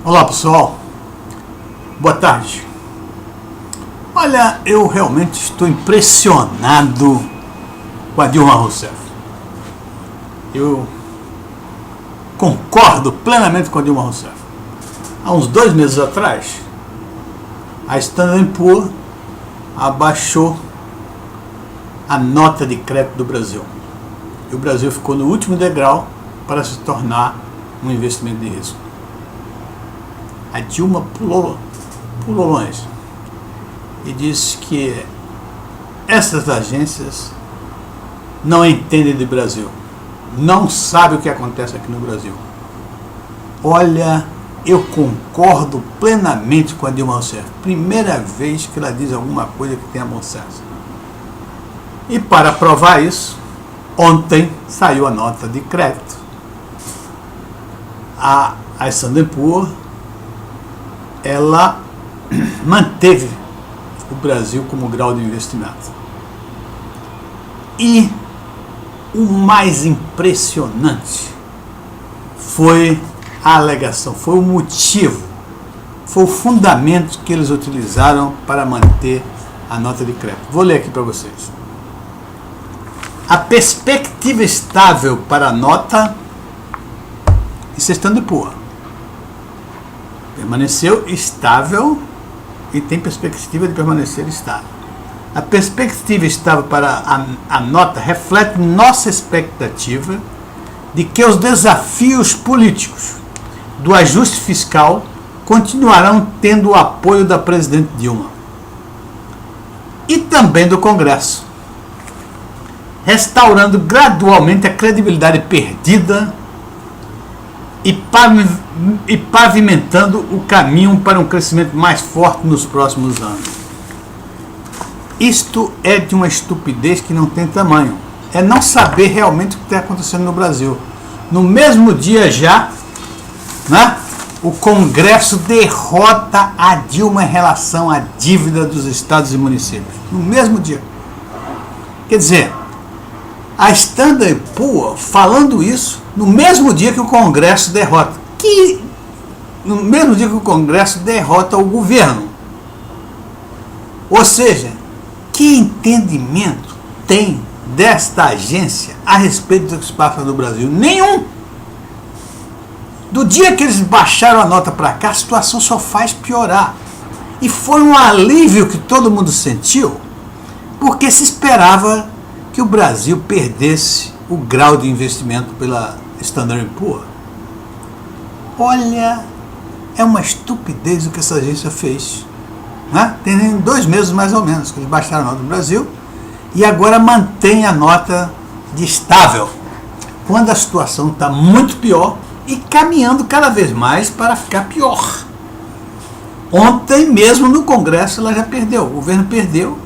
Olá pessoal, boa tarde. Olha, eu realmente estou impressionado com a Dilma Rousseff. Eu concordo plenamente com a Dilma Rousseff. Há uns 2 meses atrás, a Standard & Poor's abaixou a nota de crédito do Brasil. E o Brasil ficou no último degrau para se tornar um investimento de risco. A Dilma pulou longe e disse que essas agências não entendem de Brasil, não sabem o que acontece aqui no Brasil. Olha, eu concordo plenamente com a Dilma Rousseff. Primeira vez que ela diz alguma coisa que tenha bom senso. E para provar isso, ontem saiu a nota de crédito. A Standard & Poor's, ela manteve o Brasil como grau de investimento. E o mais impressionante foi a alegação, foi o motivo, foi o fundamento que eles utilizaram para manter a nota de crédito. Vou ler aqui para vocês. A perspectiva estável para a nota, isso é Standard & Poor's, permaneceu estável e tem perspectiva de permanecer estável. A perspectiva estável para a nota reflete nossa expectativa de que os desafios políticos do ajuste fiscal continuarão tendo o apoio da presidente Dilma e também do Congresso, restaurando gradualmente a credibilidade perdida e pavimentando o caminho para um crescimento mais forte nos próximos anos. Isto é de uma estupidez que não tem tamanho. É não saber realmente o que está acontecendo no Brasil. No mesmo dia já, né, o Congresso derrota a Dilma em relação à dívida dos estados e municípios. No mesmo dia. Quer dizer, a Standard & Poor's falando isso no mesmo dia que o Congresso derrota. No mesmo dia que o Congresso derrota o governo. Ou seja, que entendimento tem desta agência a respeito do que se passa no Brasil? Nenhum. Do dia que eles baixaram a nota para cá, a situação só faz piorar. E foi um alívio que todo mundo sentiu, porque se esperava que o Brasil perdesse o grau de investimento pela Standard & Poor's. Olha, é uma estupidez o que essa agência fez. Né? Tem 2 meses mais ou menos que eles baixaram a nota do Brasil e agora mantém a nota de estável, quando a situação está muito pior e caminhando cada vez mais para ficar pior. Ontem mesmo no Congresso ela já perdeu, o governo perdeu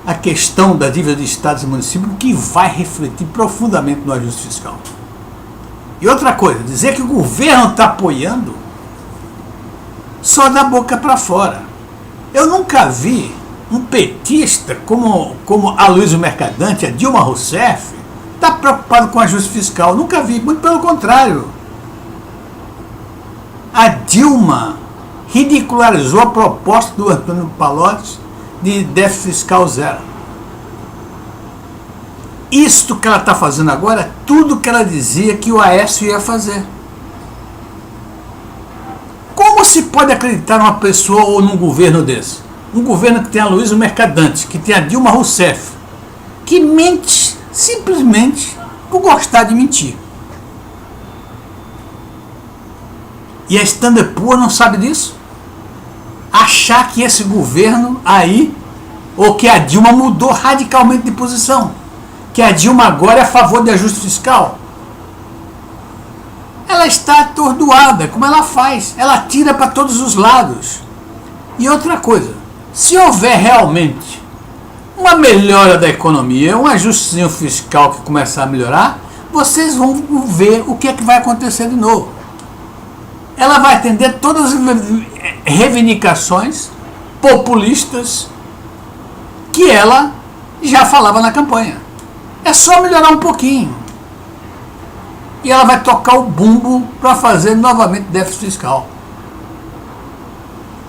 a questão da dívida de estados e municípios, que vai refletir profundamente no ajuste fiscal. E outra coisa, dizer que o governo está apoiando só da boca para fora. Eu nunca vi um petista como Aloysio Mercadante, a Dilma Rousseff, está preocupado com o ajuste fiscal. Nunca vi, muito pelo contrário. A Dilma ridicularizou a proposta do Antônio Palocci de déficit fiscal zero. Isto que ela está fazendo agora é tudo que ela dizia que o Aécio ia fazer. Como se pode acreditar numa pessoa ou num governo desse? Um governo que tem a Aloysio Mercadante, que tem a Dilma Rousseff, que mente simplesmente por gostar de mentir. E a Standard & Poor's não sabe disso? Achar que esse governo aí, ou que a Dilma mudou radicalmente de posição, que a Dilma agora é a favor de ajuste fiscal. Ela está atordoada, como ela faz, ela tira para todos os lados. E outra coisa, se houver realmente uma melhora da economia, um ajustezinho fiscal que começar a melhorar, vocês vão ver o que é que vai acontecer de novo. Ela vai atender todas as reivindicações populistas que ela já falava na campanha. É só melhorar um pouquinho. E ela vai tocar o bumbo para fazer novamente déficit fiscal.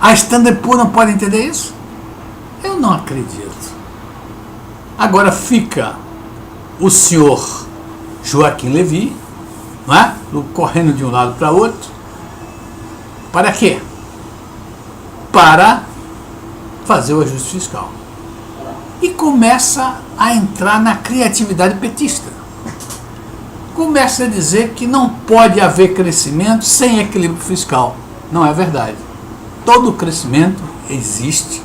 A Standard Poor's não pode entender isso? Eu não acredito. Agora fica o senhor Joaquim Levy, não é? Correndo de um lado para outro. Para quê? Para fazer o ajuste fiscal. E começa a entrar na criatividade petista. Começa a dizer que não pode haver crescimento sem equilíbrio fiscal. Não é verdade. Todo crescimento existe,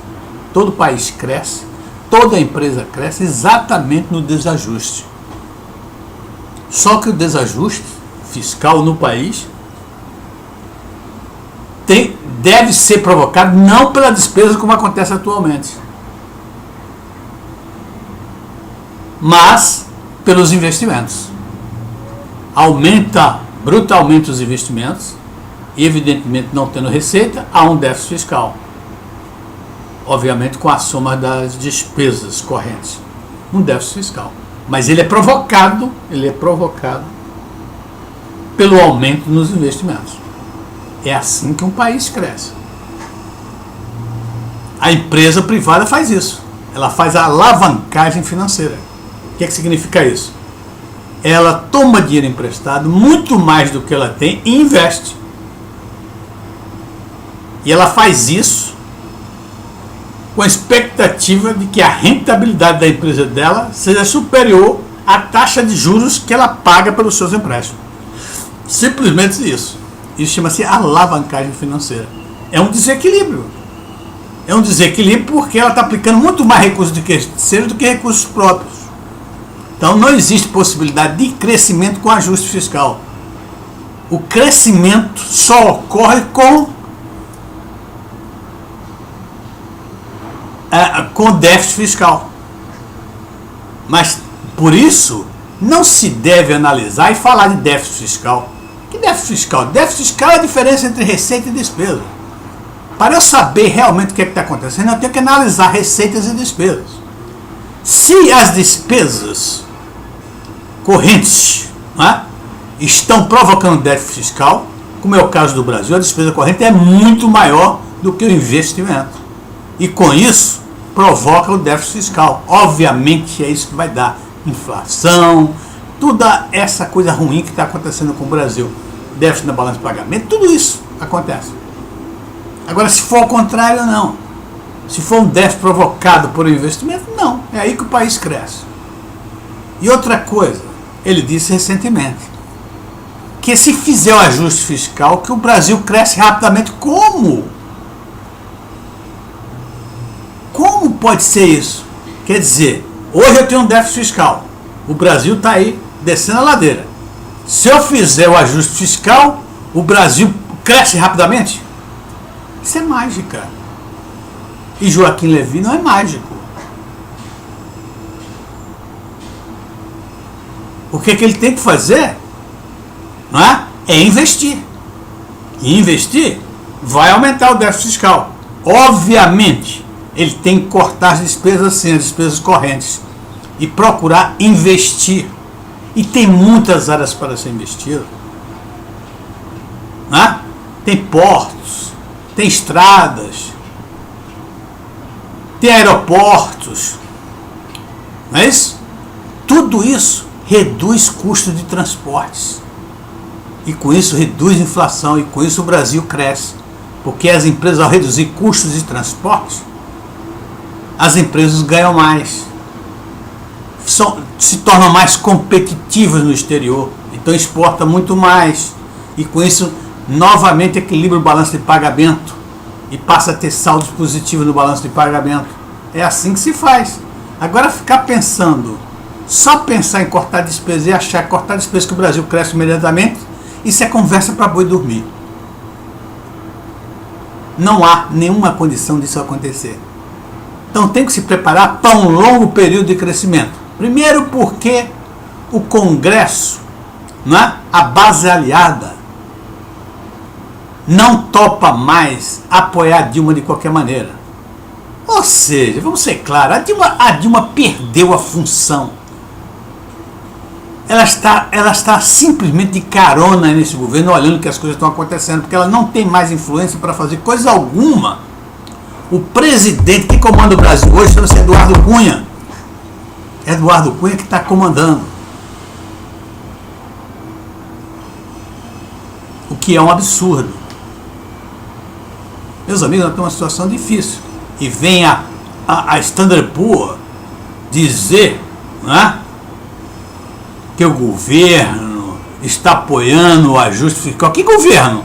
todo país cresce, toda empresa cresce exatamente no desajuste. Só que o desajuste fiscal no país deve ser provocado não pela despesa como acontece atualmente, mas pelos investimentos. Aumenta brutalmente os investimentos e, evidentemente, não tendo receita, há um déficit fiscal. Obviamente com a soma das despesas correntes. Um déficit fiscal. Mas ele é provocado pelo aumento nos investimentos. É assim que um país cresce. A empresa privada faz isso. Ela faz a alavancagem financeira. O que significa isso? Ela toma dinheiro emprestado, muito mais do que ela tem, e investe. E ela faz isso com a expectativa de que a rentabilidade da empresa dela seja superior à taxa de juros que ela paga pelos seus empréstimos. Simplesmente isso. Isso chama-se alavancagem financeira. É um desequilíbrio. É um desequilíbrio porque ela está aplicando muito mais recursos de terceiros do que recursos próprios. Então não existe possibilidade de crescimento com ajuste fiscal. O crescimento só ocorre com déficit fiscal. Mas por isso não se deve analisar e falar de déficit fiscal. Que déficit fiscal? Déficit fiscal é a diferença entre receita e despesa. Para eu saber realmente o que está acontecendo, eu tenho que analisar receitas e despesas. Se as despesas correntes, né, estão provocando déficit fiscal, como é o caso do Brasil, a despesa corrente é muito maior do que o investimento. E com isso, provoca o déficit fiscal. Obviamente é isso que vai dar inflação, toda essa coisa ruim que está acontecendo com o Brasil. Déficit na balança de pagamento, tudo isso acontece. Agora, se for ao contrário, não. Se for um déficit provocado por investimento, não. É aí que o país cresce. E outra coisa, ele disse recentemente, que se fizer o ajuste fiscal, que o Brasil cresce rapidamente. Como? Como pode ser isso? Quer dizer, hoje eu tenho um déficit fiscal. O Brasil está aí descendo a ladeira. Se eu fizer o ajuste fiscal, o Brasil cresce rapidamente? Isso é mágica. E Joaquim Levy não é mágico. O que ele tem que fazer, não é? É investir. E investir vai aumentar o déficit fiscal. Obviamente, ele tem que cortar as despesas sim, as despesas correntes, e procurar investir. E tem muitas áreas para ser investido. Não é? Tem portos, tem estradas, tem aeroportos, não é isso? Tudo isso reduz custos de transportes. E com isso reduz a inflação, e com isso o Brasil cresce. Porque as empresas, ao reduzir custos de transporte, as empresas ganham mais. Se tornam mais competitivas no exterior. Então exporta muito mais. E com isso, novamente equilibra o balanço de pagamento. E passa a ter saldos positivos no balanço de pagamento. É assim que se faz. Agora ficar pensando, só pensar em cortar despesas e achar que cortar despesas que o Brasil cresce imediatamente, isso é conversa para boi dormir. Não há nenhuma condição disso acontecer. Então tem que se preparar para um longo período de crescimento. Primeiro porque o Congresso, não é? A base aliada, não topa mais apoiar a Dilma de qualquer maneira. Ou seja, vamos ser claros, a Dilma perdeu a função ela está simplesmente de carona nesse governo, olhando que as coisas estão acontecendo, porque ela não tem mais influência para fazer coisa alguma. O presidente que comanda o Brasil hoje chama-se Eduardo Cunha. Eduardo Cunha que está comandando. O que é um absurdo. Meus amigos, nós temos uma situação difícil. E vem a Standard Poor's dizer, né, que o governo está apoiando o ajuste fiscal. Que governo?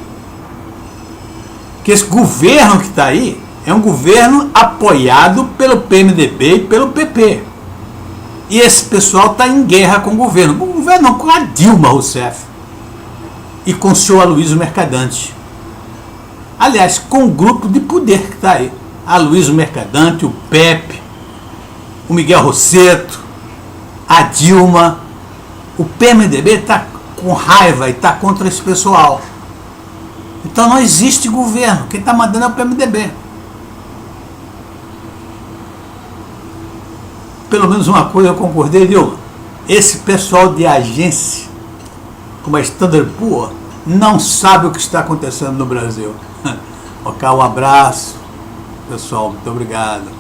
Que esse governo que está aí é um governo apoiado pelo PMDB e pelo PP. E esse pessoal está em guerra com o governo. Com o governo não, com a Dilma Rousseff. E com o senhor Aloysio Mercadante. Aliás, com o grupo de poder que está aí. Aloysio Mercadante, o Pepe, o Miguel Rosseto, a Dilma. O PMDB está com raiva e está contra esse pessoal. Então não existe governo. Quem está mandando é o PMDB. Pelo menos uma coisa eu concordei, Dilma. Esse pessoal de agência, como a Standard Poor's, não sabe o que está acontecendo no Brasil. Ok, um abraço, pessoal. Muito obrigado.